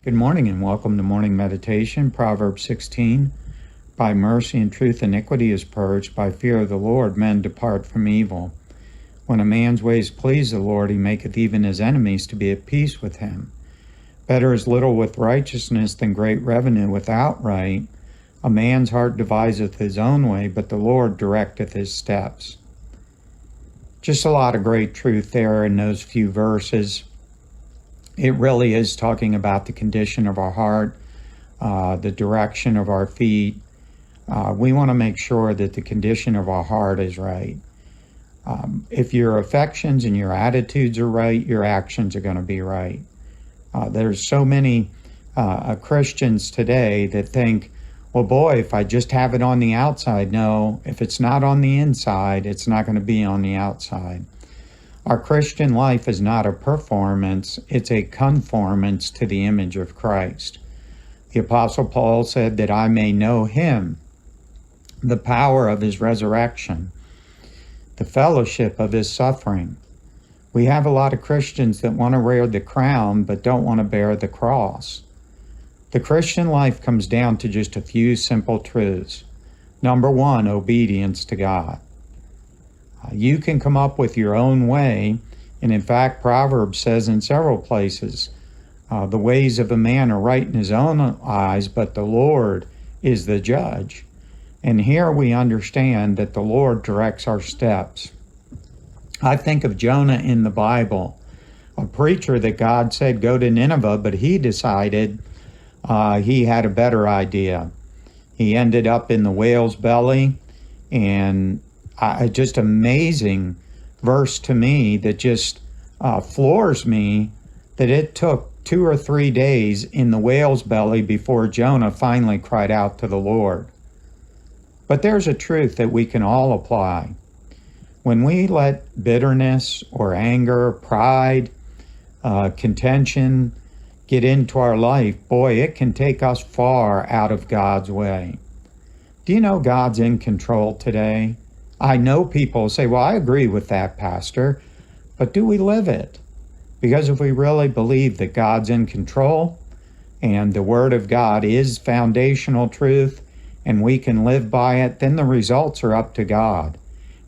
Good morning and welcome to Morning Meditation, Proverbs 16. By mercy and truth iniquity is purged, by fear of the Lord men depart from evil. When a man's ways please the Lord, he maketh even his enemies to be at peace with him. Better is little with righteousness than great revenue without right. A man's heart deviseth his own way, but the Lord directeth his steps. Just a lot of great truth there in those few verses. It really is talking about the condition of our heart, the direction of our feet. We want to make sure that the condition of our heart is right. If your affections and your attitudes are right, your actions are going to be right. There's so many Christians today that think, well, boy, if I just have it on the outside. No, if it's not on the inside, it's not going to be on the outside. Our Christian life is not a performance, it's a conformance to the image of Christ. The Apostle Paul said that I may know him, the power of his resurrection, the fellowship of his suffering. We have a lot of Christians that want to wear the crown but don't want to bear the cross. The Christian life comes down to just a few simple truths. Number one, obedience to God. You can come up with your own way, and in fact, Proverbs says in several places, the ways of a man are right in his own eyes, but the Lord is the judge. And here we understand that the Lord directs our steps. I think of Jonah in the Bible, a preacher that God said go to Nineveh, but he decided he had a better idea. He ended up in the whale's belly, and just amazing verse to me that just floors me, that it took 2 or 3 days in the whale's belly before Jonah finally cried out to the Lord. But there's a truth that we can all apply. When we let bitterness or anger, pride, contention get into our life, boy, it can take us far out of God's way. Do you know God's in control today? I know people say, well, I agree with that, Pastor, but do we live it? Because if we really believe that God's in control and the Word of God is foundational truth and we can live by it, then the results are up to God.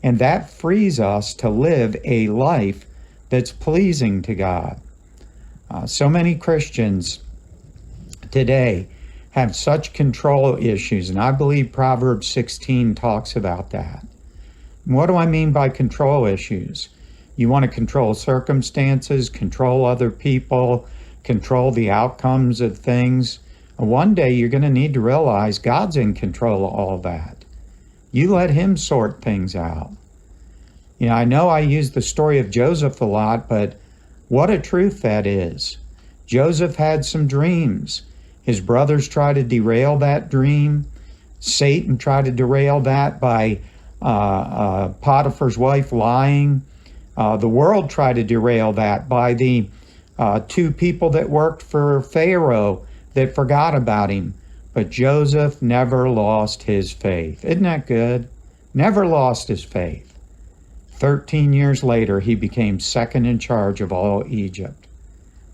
And that frees us to live a life that's pleasing to God. So many Christians today have such control issues, and I believe Proverbs 16 talks about that. What do I mean by control issues? You want to control circumstances, control other people, control the outcomes of things. One day you're going to need to realize God's in control of all that. You let him sort things out. I know I use the story of Joseph a lot, but what a truth that is. Joseph had some dreams. His brothers tried to derail that dream. Satan tried to derail that by Potiphar's wife lying. The world tried to derail that by the 2 people that worked for Pharaoh that forgot about him. But Joseph never lost his faith. Isn't that good? Never lost his faith. 13 years later, he became second in charge of all Egypt.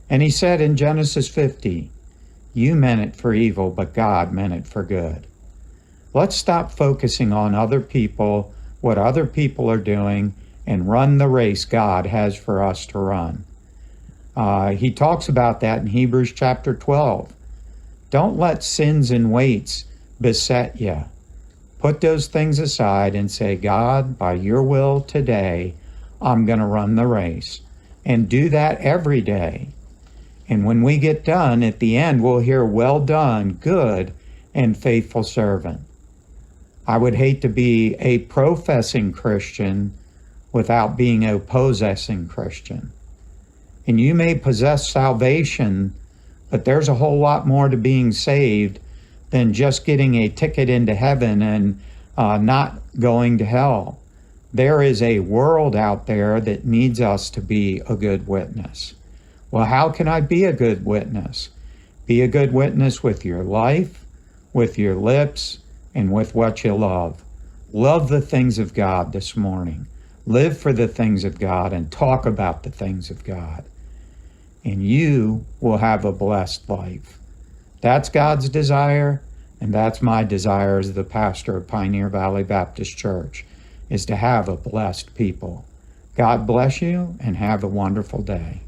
And he said in Genesis 50, you meant it for evil, but God meant it for good. Let's stop focusing on other people, what other people are doing, and run the race God has for us to run. He talks about that in Hebrews chapter 12. Don't let sins and weights beset you. Put those things aside and say, God, by your will today, I'm going to run the race. And do that every day. And when we get done, at the end, we'll hear, well done, good and faithful servant. I would hate to be a professing Christian without being a possessing Christian. And you may possess salvation, but there's a whole lot more to being saved than just getting a ticket into heaven and not going to hell. There is a world out there that needs us to be a good witness. Well, how can I be a good witness? Be a good witness with your life, with your lips, and with what you love. Love the things of God this morning. Live for the things of God and talk about the things of God. and you will have a blessed life. That's God's desire, and that's my desire as the pastor of Pioneer Valley Baptist Church, is to have a blessed people. God bless you, and have a wonderful day.